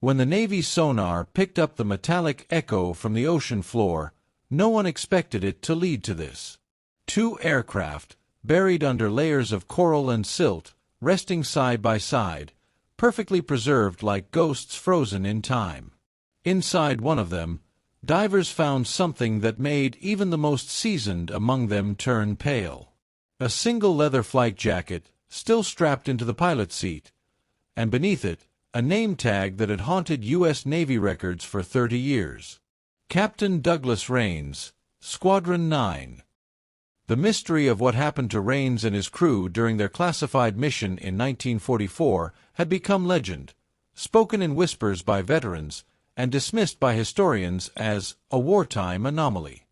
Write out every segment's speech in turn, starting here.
When the Navy's sonar picked up the metallic echo from the ocean floor, no one expected it to lead to this. 2 aircraft, buried under layers of coral and silt, resting side by side, perfectly preserved like ghosts frozen in time. Inside one of them, divers found something that made even the most seasoned among them turn pale. A single leather flight jacket, still strapped into the pilot's seat, and beneath it, a name tag that had haunted U.S. Navy records for 30 years. Captain Douglas Rains, Squadron 9. The mystery of what happened to Rains and his crew during their classified mission in 1944 had become legend, spoken in whispers by veterans, and dismissed by historians as a wartime anomaly.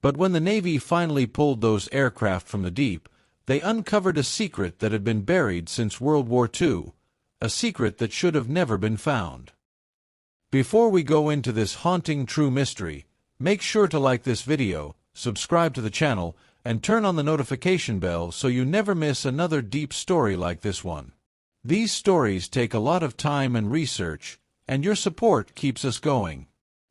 But when the Navy finally pulled those aircraft from the deep, they uncovered a secret that had been buried since World War II, a secret that should have never been found. Before we go into this haunting true mystery, make sure to like this video, subscribe to the channel, and turn on the notification bell so you never miss another deep story like this one. These stories take a lot of time and research, and your support keeps us going.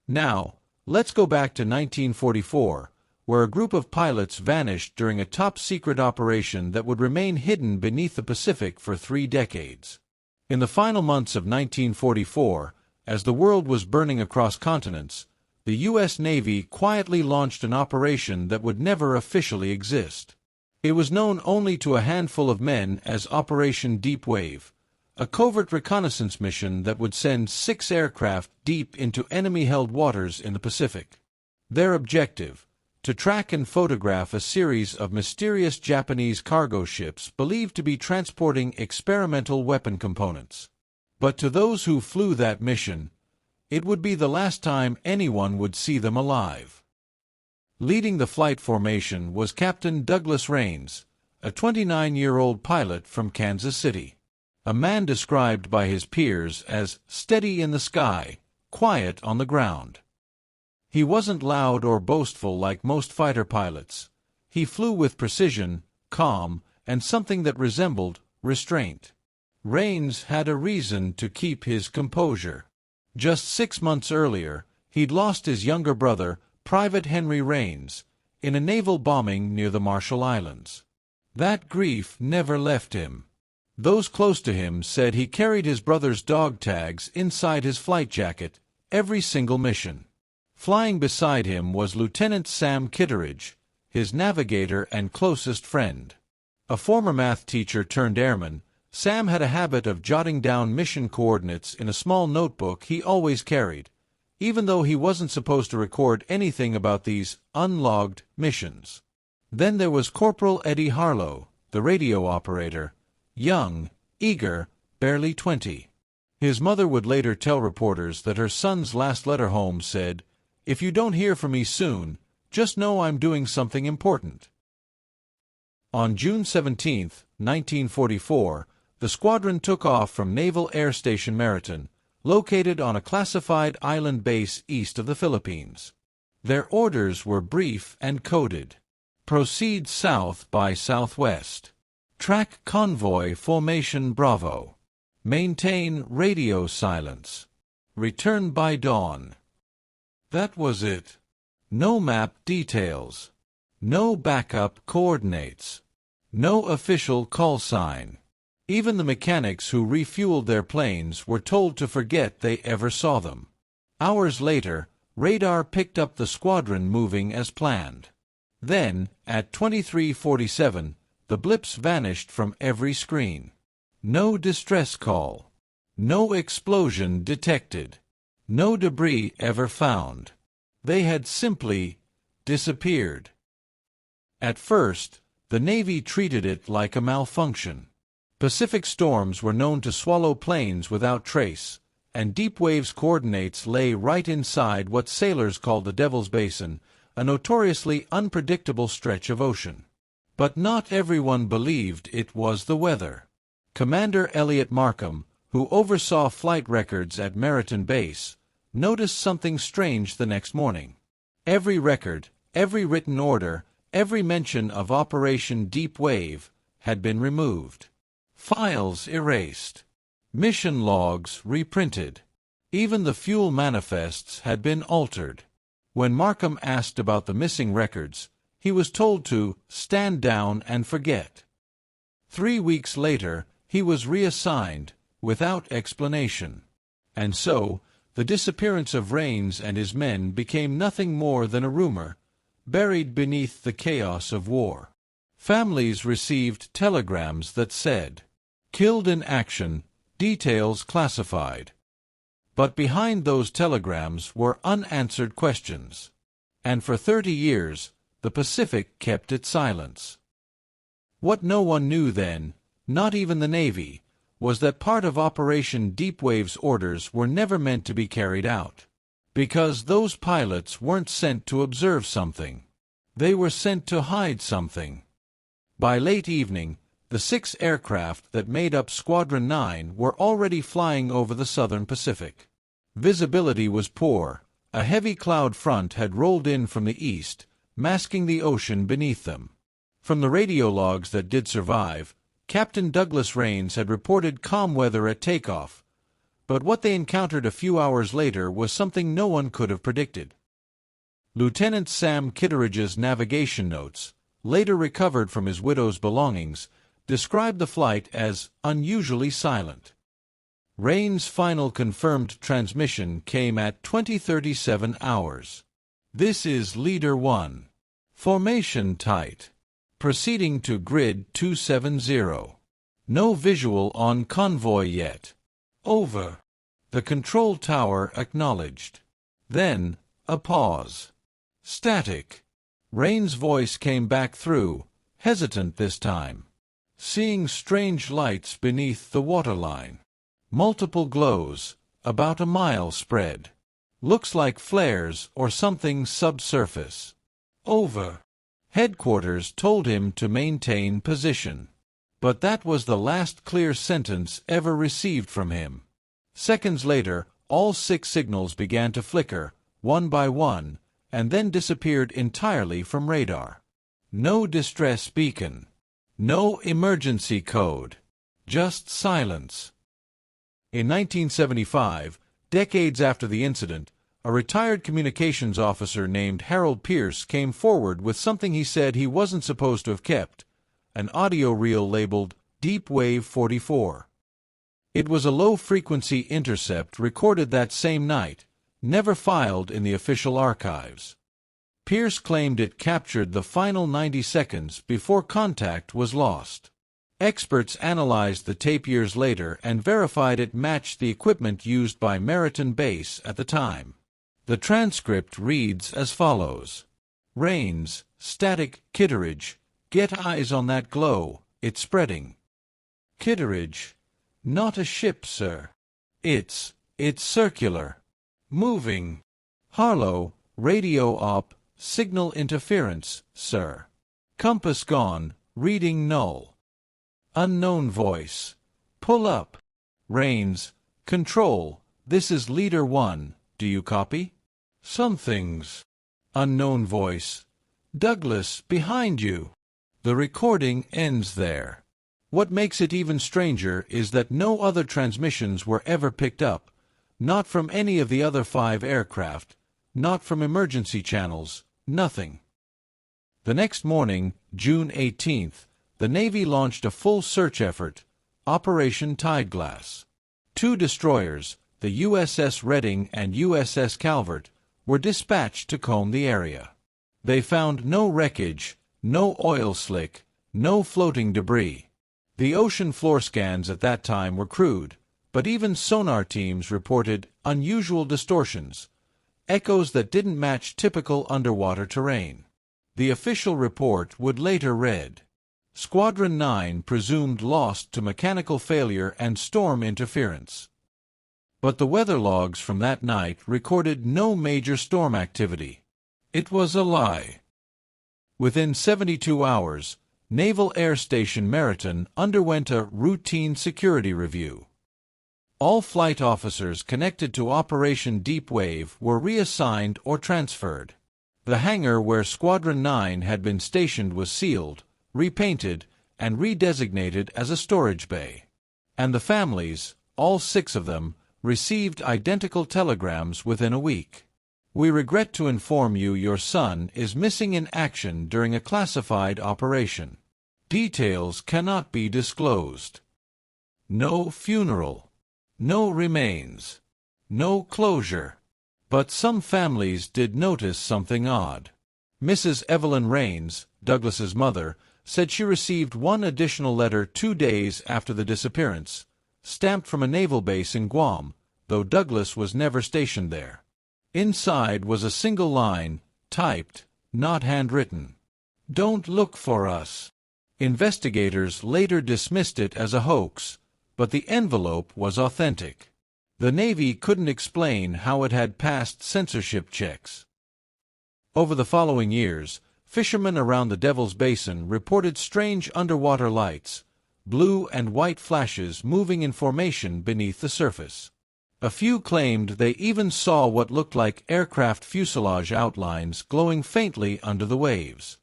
Now, let's go back to 1944, where a group of pilots vanished during a top-secret operation that would remain hidden beneath the Pacific for 3 decades. In the final months of 1944, as the world was burning across continents, the U.S. Navy quietly launched an operation that would never officially exist. It was known only to a handful of men as Operation Deepwave, a covert reconnaissance mission that would send 6 aircraft deep into enemy-held waters in the Pacific. Their objective: to track and photograph a series of mysterious Japanese cargo ships believed to be transporting experimental weapon components. But to those who flew that mission, it would be the last time anyone would see them alive. Leading the flight formation was Captain Douglas Rains, a 29-year-old pilot from Kansas City. A man described by his peers as steady in the sky, quiet on the ground. He wasn't loud or boastful like most fighter pilots. He flew with precision, calm, and something that resembled restraint. Rains had a reason to keep his composure. Just 6 months earlier, he'd lost his younger brother, Private Henry Rains, in a naval bombing near the Marshall Islands. That grief never left him. Those close to him said he carried his brother's dog tags inside his flight jacket, every single mission. Flying beside him was Lieutenant Sam Kitteridge, his navigator and closest friend. A former math teacher turned airman, Sam had a habit of jotting down mission coordinates in a small notebook he always carried, even though he wasn't supposed to record anything about these unlogged missions. Then there was Corporal Eddie Harlow, the radio operator, young, eager, barely 20. His mother would later tell reporters that her son's last letter home said, "If you don't hear from me soon, just know I'm doing something important." On June 17, 1944, the squadron took off from Naval Air Station Meriton, located on a classified island base east of the Philippines. Their orders were brief and coded. Proceed south by southwest. Track convoy formation Bravo. Maintain radio silence. Return by dawn. That was it. No map details. No backup coordinates. No official call sign. Even the mechanics who refueled their planes were told to forget they ever saw them. Hours later, radar picked up the squadron moving as planned. Then, at 23:47, the blips vanished from every screen. No distress call. No explosion detected. No debris ever found. They had simply disappeared. At first, the Navy treated it like a malfunction. Pacific storms were known to swallow planes without trace, and Deepwave's coordinates lay right inside what sailors called the Devil's Basin, a notoriously unpredictable stretch of ocean. But not everyone believed it was the weather. Commander Elliot Markham, who oversaw flight records at Meriton Base, noticed something strange the next morning. Every record, every written order, every mention of Operation Deepwave had been removed. Files erased. Mission logs reprinted. Even the fuel manifests had been altered. When Markham asked about the missing records, he was told to stand down and forget. 3 weeks later, he was reassigned, without explanation. And so, the disappearance of Rains and his men became nothing more than a rumor, buried beneath the chaos of war. Families received telegrams that said, "Killed in action, details classified." But behind those telegrams were unanswered questions. And for 30 years, the Pacific kept its silence. What no one knew then, not even the Navy, was that part of Operation Deepwave's orders were never meant to be carried out. Because those pilots weren't sent to observe something. They were sent to hide something. By late evening, the 6 aircraft that made up Squadron 9 were already flying over the southern Pacific. Visibility was poor. A heavy cloud front had rolled in from the east, masking the ocean beneath them. From the radio logs that did survive, Captain Douglas Rains had reported calm weather at takeoff, but what they encountered a few hours later was something no one could have predicted. Lieutenant Sam Kitteridge's navigation notes, later recovered from his widow's belongings, described the flight as unusually silent. Rains' final confirmed transmission came at 20:37 hours. "This is Leader 1. Formation tight. Proceeding to grid 270. No visual on convoy yet. Over." The control tower acknowledged. Then, a pause. Static. Rains' voice came back through, hesitant this time. "Seeing strange lights beneath the waterline. Multiple glows, about a mile spread. Looks like flares or something subsurface. Over." Headquarters told him to maintain position. But that was the last clear sentence ever received from him. Seconds later, all 6 signals began to flicker, one by one, and then disappeared entirely from radar. No distress beacon. No emergency code. Just silence. In 1975, decades after the incident, a retired communications officer named Harold Pierce came forward with something he said he wasn't supposed to have kept, an audio reel labeled Deepwave 44. It was a low-frequency intercept recorded that same night, never filed in the official archives. Pierce claimed it captured the final 90 seconds before contact was lost. Experts analyzed the tape years later and verified it matched the equipment used by Meriton Base at the time. The transcript reads as follows. "Rains, static, Kitteridge, get eyes on that glow, it's spreading." Kitteridge, "Not a ship, sir. It's circular. Moving." Harlow, radio op, "Signal interference, sir. Compass gone, reading null." Unknown voice, "Pull up." Rains, "Control, this is Leader 1, do you copy?" "Something's." Unknown voice, "Douglas, behind you." The recording ends there. What makes it even stranger is that no other transmissions were ever picked up, not from any of the other 5 aircraft, not from emergency channels, nothing. The next morning, June 18th, the Navy launched a full search effort, Operation Tideglass. 2 destroyers, the USS Reading and USS Calvert, were dispatched to comb the area. They found no wreckage, no oil slick, no floating debris. The ocean floor scans at that time were crude, but even sonar teams reported unusual distortions, echoes that didn't match typical underwater terrain. The official report would later read, "Squadron 9 presumed lost to mechanical failure and storm interference." But the weather logs from that night recorded no major storm activity. It was a lie. Within 72 hours, Naval Air Station Meriton underwent a routine security review. All flight officers connected to Operation Deepwave were reassigned or transferred. The hangar where Squadron 9 had been stationed was sealed, repainted, and redesignated as a storage bay. And the families, all 6 of them, received identical telegrams within a week. We regret to inform you your son is missing in action during a classified operation. Details cannot be disclosed. No funeral. No remains. No closure. But some families did notice something odd. Mrs. Evelyn Rains, Douglas's mother, said she received one additional letter 2 days after the disappearance, stamped from a naval base in Guam, though Douglas was never stationed there. Inside was a single line, typed, not handwritten. "Don't look for us." Investigators later dismissed it as a hoax, but the envelope was authentic. The Navy couldn't explain how it had passed censorship checks. Over the following years, fishermen around the Devil's Basin reported strange underwater lights, blue and white flashes moving in formation beneath the surface. A few claimed they even saw what looked like aircraft fuselage outlines glowing faintly under the waves.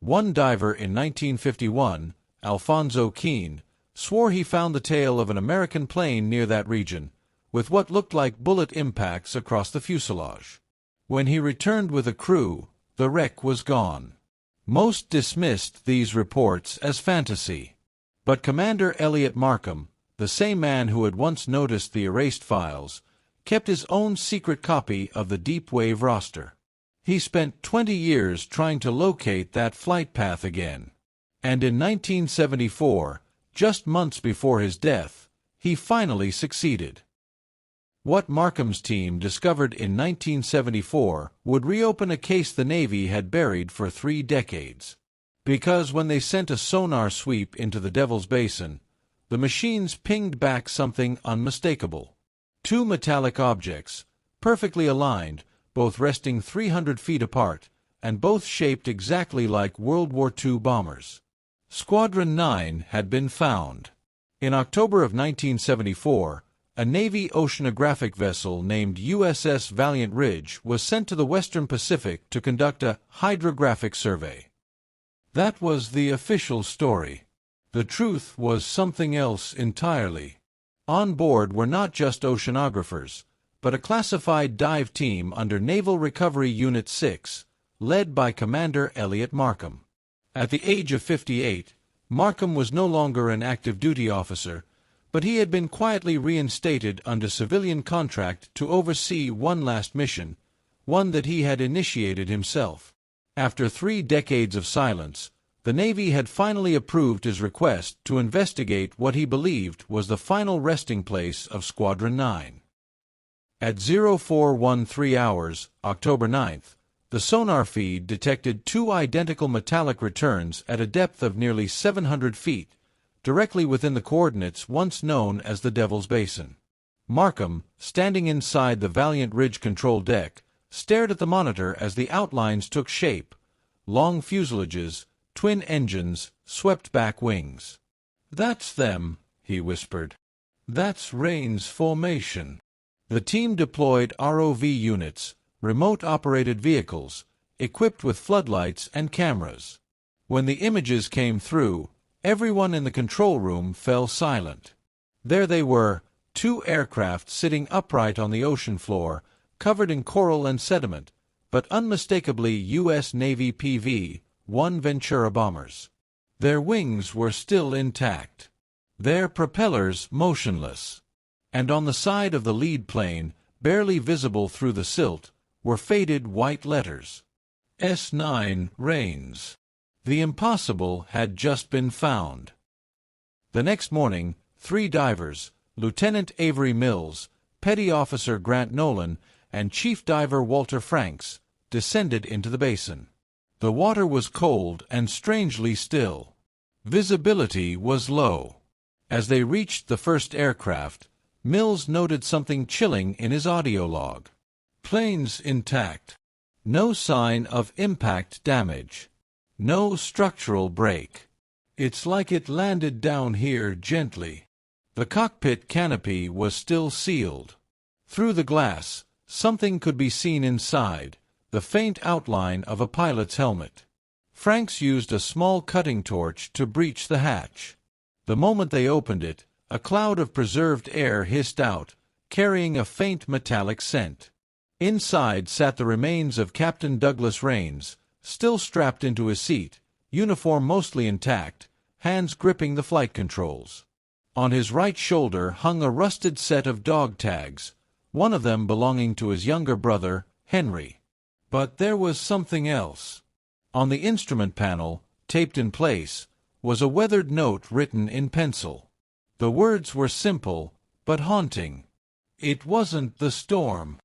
One diver in 1951, Alfonso Keene, swore he found the tail of an American plane near that region, with what looked like bullet impacts across the fuselage. When he returned with a crew, the wreck was gone. Most dismissed these reports as fantasy. But Commander Elliot Markham, the same man who had once noticed the erased files, kept his own secret copy of the Deepwave roster. He spent 20 years trying to locate that flight path again. And in 1974, just months before his death, he finally succeeded. What Markham's team discovered in 1974 would reopen a case the Navy had buried for 3 decades. Because when they sent a sonar sweep into the Devil's Basin, the machines pinged back something unmistakable. 2 metallic objects, perfectly aligned, both resting 300 feet apart, and both shaped exactly like World War II bombers. Squadron 9 had been found. In October of 1974, a Navy oceanographic vessel named USS Valiant Ridge was sent to the Western Pacific to conduct a hydrographic survey. That was the official story. The truth was something else entirely. On board were not just oceanographers, but a classified dive team under Naval Recovery Unit 6, led by Commander Elliot Markham. At the age of 58, Markham was no longer an active duty officer, but he had been quietly reinstated under civilian contract to oversee one last mission, one that he had initiated himself. After 3 decades of silence, the Navy had finally approved his request to investigate what he believed was the final resting place of Squadron 9. At 0413 hours, October 9th, the sonar feed detected 2 identical metallic returns at a depth of nearly 700 feet, directly within the coordinates once known as the Devil's Basin. Markham, standing inside the Valiant Ridge control deck, stared at the monitor as the outlines took shape: long fuselages, twin engines, swept-back wings. "That's them," he whispered. "That's Rains' formation." The team deployed ROV units, remote-operated vehicles, equipped with floodlights and cameras. When the images came through, everyone in the control room fell silent. There they were, 2 aircraft sitting upright on the ocean floor, covered in coral and sediment, but unmistakably U.S. Navy PV-1 Ventura bombers. Their wings were still intact, their propellers motionless. And on the side of the lead plane, barely visible through the silt, were faded white letters. S9 Rains. The impossible had just been found. The next morning, 3 divers, Lieutenant Avery Mills, Petty Officer Grant Nolan, and Chief Diver Walter Franks, descended into the basin. The water was cold and strangely still. Visibility was low. As they reached the first aircraft, Mills noted something chilling in his audio log. "Planes intact. No sign of impact damage. No structural break. It's like it landed down here gently." The cockpit canopy was still sealed. Through the glass, something could be seen inside, the faint outline of a pilot's helmet. Franks used a small cutting torch to breach the hatch. The moment they opened it, a cloud of preserved air hissed out, carrying a faint metallic scent. Inside sat the remains of Captain Douglas Rains, still strapped into his seat, uniform mostly intact, hands gripping the flight controls. On his right shoulder hung a rusted set of dog tags, one of them belonging to his younger brother, Henry. But there was something else. On the instrument panel, taped in place, was a weathered note written in pencil. The words were simple, but haunting. It wasn't the storm.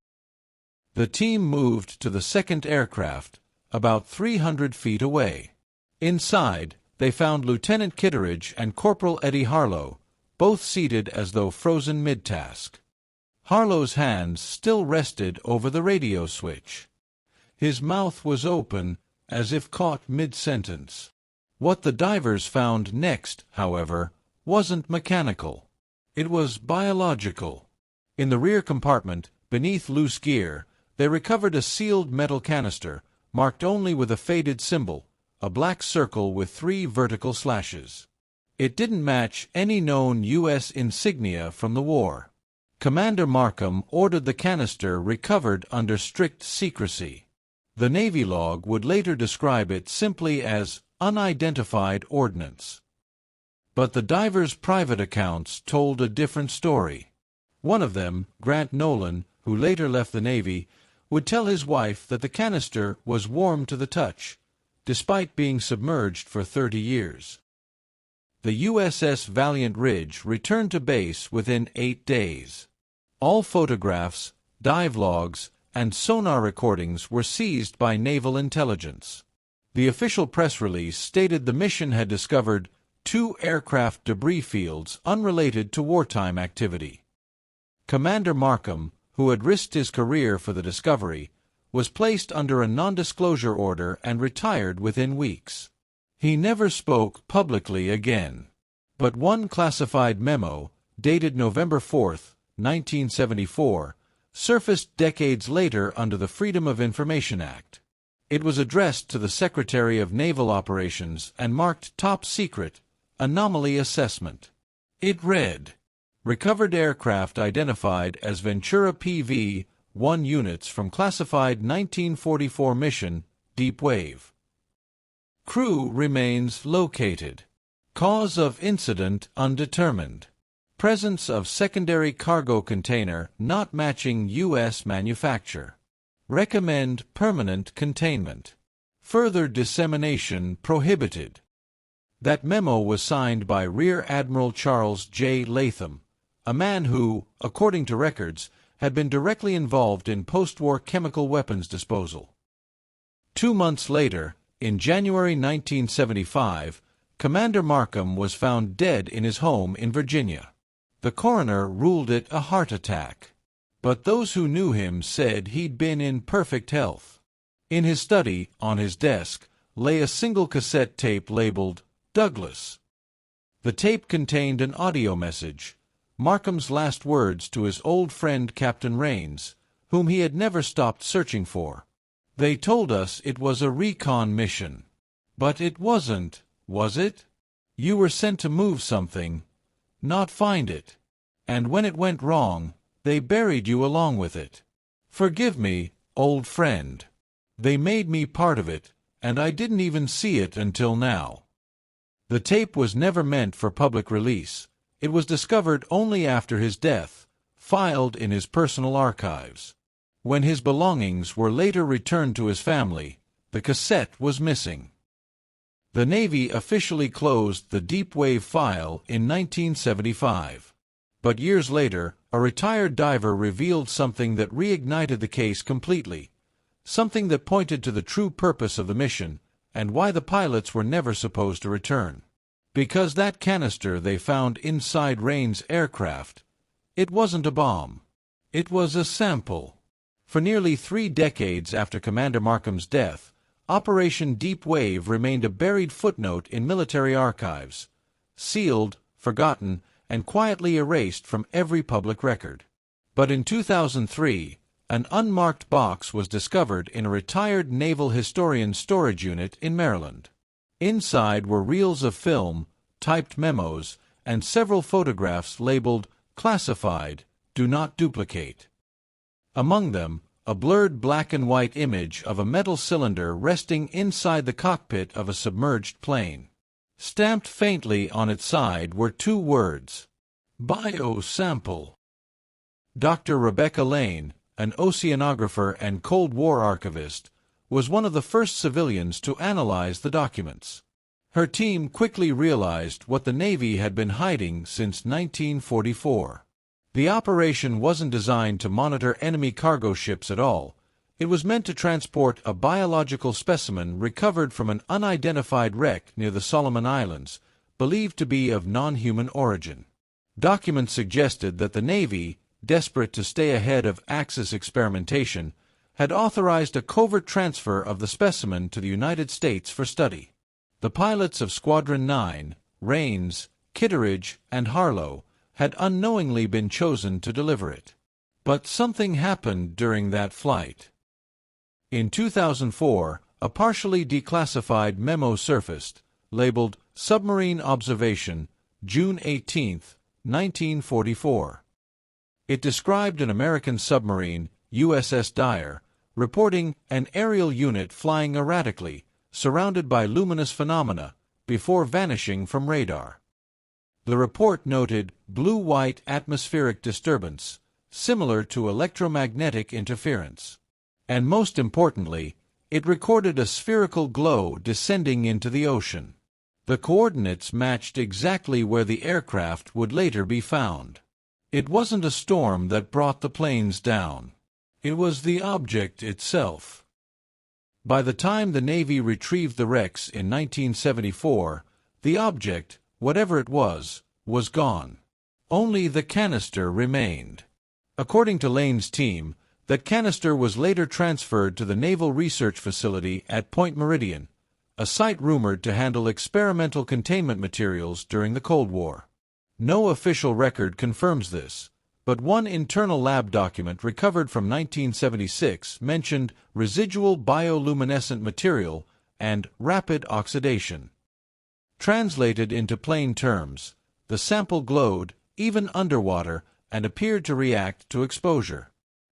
The team moved to the second aircraft, about 300 feet away. Inside, they found Lieutenant Kitteridge and Corporal Eddie Harlow, both seated as though frozen mid-task. Harlow's hands still rested over the radio switch. His mouth was open, as if caught mid-sentence. What the divers found next, however, wasn't mechanical. It was biological. In the rear compartment, beneath loose gear, they recovered a sealed metal canister, marked only with a faded symbol, a black circle with 3 vertical slashes. It didn't match any known U.S. insignia from the war. Commander Markham ordered the canister recovered under strict secrecy. The Navy log would later describe it simply as unidentified ordnance. But the divers' private accounts told a different story. One of them, Grant Nolan, who later left the Navy, would tell his wife that the canister was warm to the touch, despite being submerged for 30 years. The USS Valiant Ridge returned to base within 8 days. All photographs, dive logs, and sonar recordings were seized by naval intelligence. The official press release stated the mission had discovered 2 aircraft debris fields unrelated to wartime activity. Commander Markham, who had risked his career for the discovery, was placed under a non-disclosure order and retired within weeks. He never spoke publicly again. But one classified memo, dated November 4, 1974, surfaced decades later under the Freedom of Information Act. It was addressed to the Secretary of Naval Operations and marked Top Secret, Anomaly Assessment. It read, "Recovered aircraft identified as Ventura PV-1 units from classified 1944 mission, Deepwave. Crew remains located. Cause of incident undetermined. Presence of secondary cargo container not matching U.S. manufacture. Recommend permanent containment. Further dissemination prohibited." That memo was signed by Rear Admiral Charles J. Latham, a man who, according to records, had been directly involved in post-war chemical weapons disposal. 2 months later, in January 1975, Commander Markham was found dead in his home in Virginia. The coroner ruled it a heart attack. But those who knew him said he'd been in perfect health. In his study, on his desk, lay a single cassette tape labeled Douglas. The tape contained an audio message, Markham's last words to his old friend Captain Rains, whom he had never stopped searching for. "They told us it was a recon mission. But it wasn't, was it? You were sent to move something, not find it. And when it went wrong, they buried you along with it. Forgive me, old friend. They made me part of it, and I didn't even see it until now." The tape was never meant for public release. It was discovered only after his death, filed in his personal archives. When his belongings were later returned to his family, the cassette was missing. The Navy officially closed the Deepwave file in 1975. But years later, a retired diver revealed something that reignited the case completely, something that pointed to the true purpose of the mission and why the pilots were never supposed to return. Because that canister they found inside Rains' aircraft, it wasn't a bomb. It was a sample. For nearly 3 decades after Commander Markham's death, Operation Deepwave remained a buried footnote in military archives, sealed, forgotten, and quietly erased from every public record. But in 2003, an unmarked box was discovered in a retired naval historian's storage unit in Maryland. Inside were reels of film, typed memos, and several photographs labeled classified, "Do not duplicate." Among them, a blurred black and white image of a metal cylinder resting inside the cockpit of a submerged plane. Stamped faintly on its side were two words: Biosample. Dr. Rebecca Lane, an oceanographer and Cold War archivist, was one of the first civilians to analyze the documents. Her team quickly realized what the Navy had been hiding since 1944. The operation wasn't designed to monitor enemy cargo ships at all. It was meant to transport a biological specimen recovered from an unidentified wreck near the Solomon Islands, believed to be of non-human origin. Documents suggested that the Navy, desperate to stay ahead of Axis experimentation, had authorized a covert transfer of the specimen to the United States for study. The pilots of Squadron 9, Rains, Kitteridge, and Harlow, had unknowingly been chosen to deliver it. But something happened during that flight. In 2004, a partially declassified memo surfaced, labeled Submarine Observation, June 18, 1944. It described an American submarine, USS Dyer, reporting an aerial unit flying erratically, surrounded by luminous phenomena, before vanishing from radar. The report noted blue-white atmospheric disturbance, similar to electromagnetic interference. And most importantly, it recorded a spherical glow descending into the ocean. The coordinates matched exactly where the aircraft would later be found. It wasn't a storm that brought the planes down. It was the object itself. By the time the Navy retrieved the wrecks in 1974, the object, whatever it was gone. Only the canister remained. According to Lane's team, that canister was later transferred to the Naval Research Facility at Point Meridian, a site rumored to handle experimental containment materials during the Cold War. No official record confirms this, but one internal lab document recovered from 1976 mentioned residual bioluminescent material and rapid oxidation. Translated into plain terms, the sample glowed, even underwater, and appeared to react to exposure.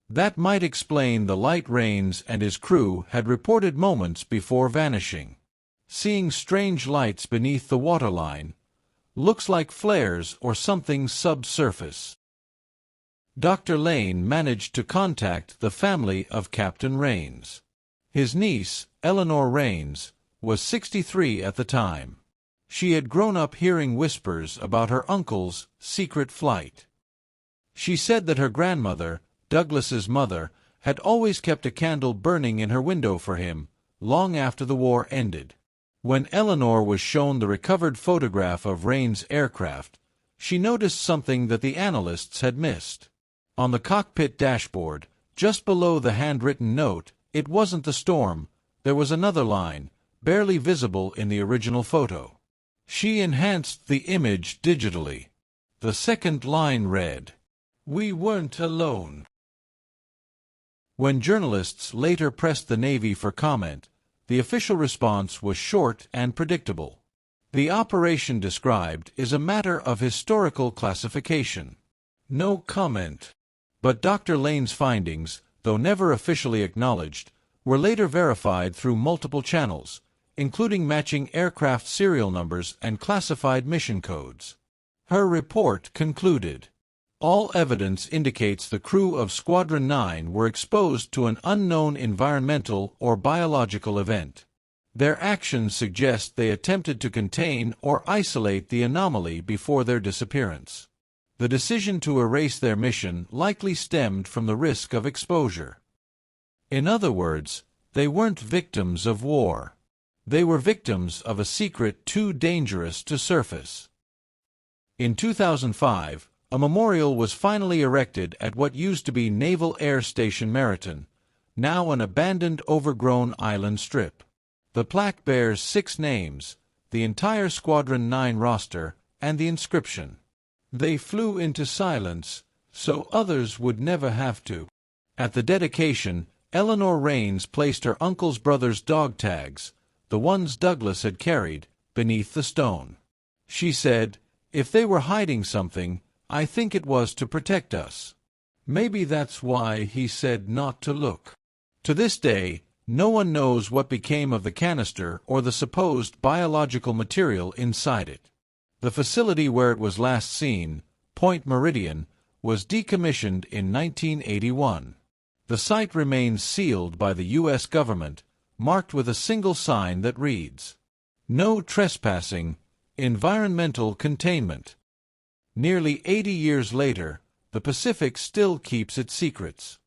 That might explain the light Rains and his crew had reported moments before vanishing. Seeing strange lights beneath the waterline, looks like flares or something subsurface. Dr. Lane managed to contact the family of Captain Rains. His niece, Eleanor Rains, was 63 at the time. She had grown up hearing whispers about her uncle's secret flight. She said that her grandmother, Douglas's mother, had always kept a candle burning in her window for him, long after the war ended. When Eleanor was shown the recovered photograph of Rains' aircraft, she noticed something that the analysts had missed. On the cockpit dashboard, just below the handwritten note, "It wasn't the storm," there was another line, barely visible in the original photo. She enhanced the image digitally. The second line read, "We weren't alone." When journalists later pressed the Navy for comment, the official response was short and predictable. The operation described is a matter of historical classification. No comment. But Dr. Lane's findings, though never officially acknowledged, were later verified through multiple channels, including matching aircraft serial numbers and classified mission codes. Her report concluded, "All evidence indicates the crew of Squadron 9 were exposed to an unknown environmental or biological event. Their actions suggest they attempted to contain or isolate the anomaly before their disappearance. The decision to erase their mission likely stemmed from the risk of exposure." In other words, they weren't victims of war. They were victims of a secret too dangerous to surface. In 2005, a memorial was finally erected at what used to be Naval Air Station Meriton, now an abandoned overgrown island strip. The plaque bears 6 names, the entire Squadron 9 roster, and the inscription, "They flew into silence, so others would never have to." At the dedication, Eleanor Rains placed her uncle's brother's dog tags, the ones Douglas had carried, beneath the stone. She said, "If they were hiding something, I think it was to protect us." Maybe that's why he said not to look. To this day, no one knows what became of the canister or the supposed biological material inside it. The facility where it was last seen, Point Meridian, was decommissioned in 1981. The site remains sealed by the U.S. government, marked with a single sign that reads, "No trespassing, environmental containment." Nearly 80 years later, the Pacific still keeps its secrets.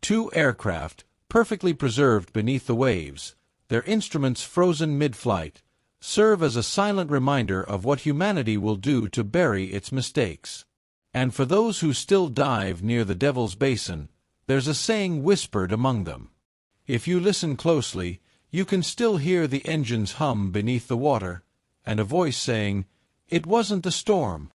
2 aircraft, perfectly preserved beneath the waves, their instruments frozen mid-flight, serve as a silent reminder of what humanity will do to bury its mistakes. And for those who still dive near the Devil's Basin, there's a saying whispered among them. If you listen closely, you can still hear the engines hum beneath the water, and a voice saying, "It wasn't the storm,